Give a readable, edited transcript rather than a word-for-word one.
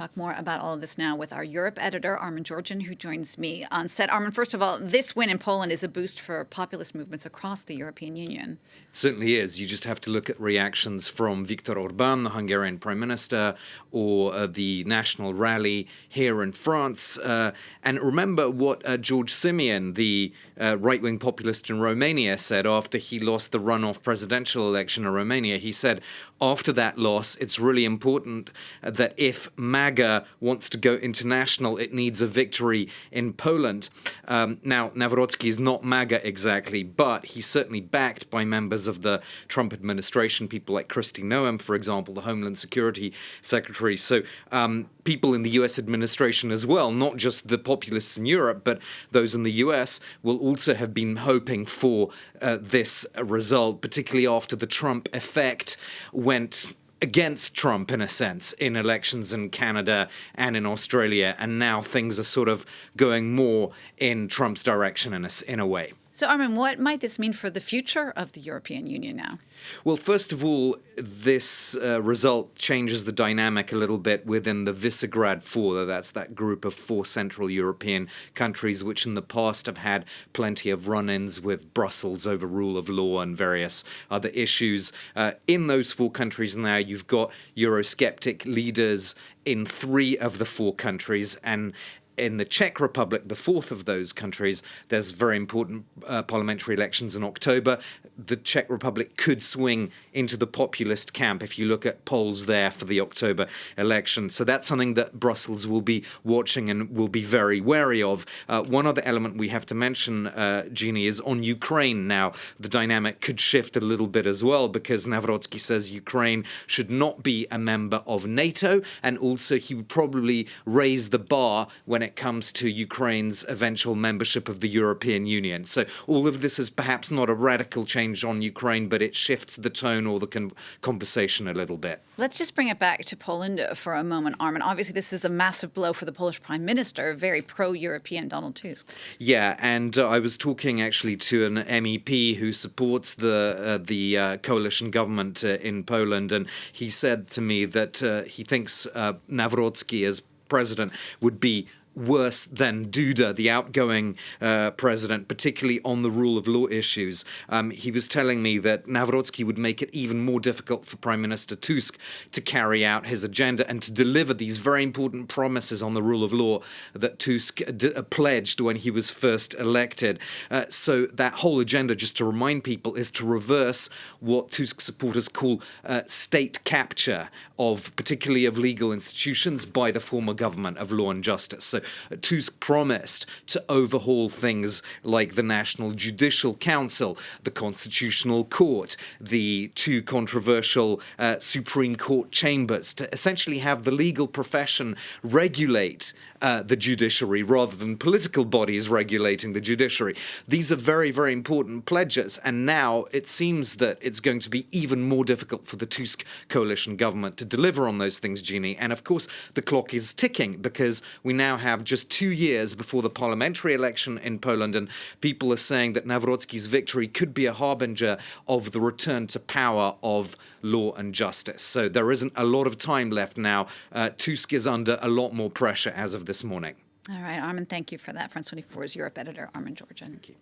Talk more about all of this now with our Europe editor, Armen Georgian, who joins me on set. Armen, first of all, this win in Poland is a boost for populist movements across the European Union. It certainly is. You just have to look at reactions from Viktor Orban, the Hungarian Prime Minister, or the National Rally here in France. And remember what George Simeon, the right-wing populist in Romania, said after he lost the runoff presidential election in Romania. He said, after that loss, it's really important that if MAGA wants to go international, it needs a victory in Poland. Now, Nawrocki is not MAGA exactly, but he's certainly backed by members of the Trump administration, people like Kristi Noem, for example, the Homeland Security Secretary. So people in the US administration as well, not just the populists in Europe, but those in the US will also have been hoping for this result, particularly after the Trump effect went against Trump, in a sense, in elections in Canada and in Australia. And now things are sort of going more in Trump's direction in a way. So, Armen, what might this mean for the future of the European Union now? Well, first of all, this result changes the dynamic a little bit within the Visegrad Four. That's that group of 4 Central European countries which in the past have had plenty of run-ins with Brussels over rule of law and various other issues. In those 4 countries now, you've got Eurosceptic leaders in 3 of the 4 countries, and in the Czech Republic, the 4th of those countries, there's very important parliamentary elections in October. The Czech Republic could swing into the populist camp if you look at polls there for the October election. So that's something that Brussels will be watching and will be very wary of. One other element we have to mention, Jeannie, is on Ukraine now. The dynamic could shift a little bit as well, because Nawrocki says Ukraine should not be a member of NATO, and also he would probably raise the bar when it comes to Ukraine's eventual membership of the European Union. So all of this is perhaps not a radical change on Ukraine, but it shifts the tone or the conversation a little bit. Let's just bring it back to Poland for a moment, Armen. Obviously, this is a massive blow for the Polish Prime Minister, very pro-European Donald Tusk. Yeah, and I was talking actually to an MEP who supports the coalition government in Poland, and he said to me that he thinks Nawrocki as president would be worse than Duda, the outgoing president, particularly on the rule of law issues. He was telling me that Nawrocki would make it even more difficult for Prime Minister Tusk to carry out his agenda and to deliver these very important promises on the rule of law that Tusk pledged when he was first elected. So that whole agenda, just to remind people, is to reverse what Tusk supporters call state capture of, particularly of legal institutions, by the former government of Law and Justice. So Tusk promised to overhaul things like the National Judicial Council, the Constitutional Court, the 2 controversial Supreme Court chambers, to essentially have the legal profession regulate the judiciary rather than political bodies regulating the judiciary. These are very, very important pledges, and now it seems that it's going to be even more difficult for the Tusk coalition government to deliver on those things, Jeannie. And of course, the clock is ticking, because we now have just 2 years before the parliamentary election in Poland, and people are saying that Nawrocki's victory could be a harbinger of the return to power of law and justice. So there isn't a lot of time left now. Tusk is under a lot more pressure as of this morning. All right, Armen, thank you for that. France 24's Europe editor, Armen Georgian. Thank you.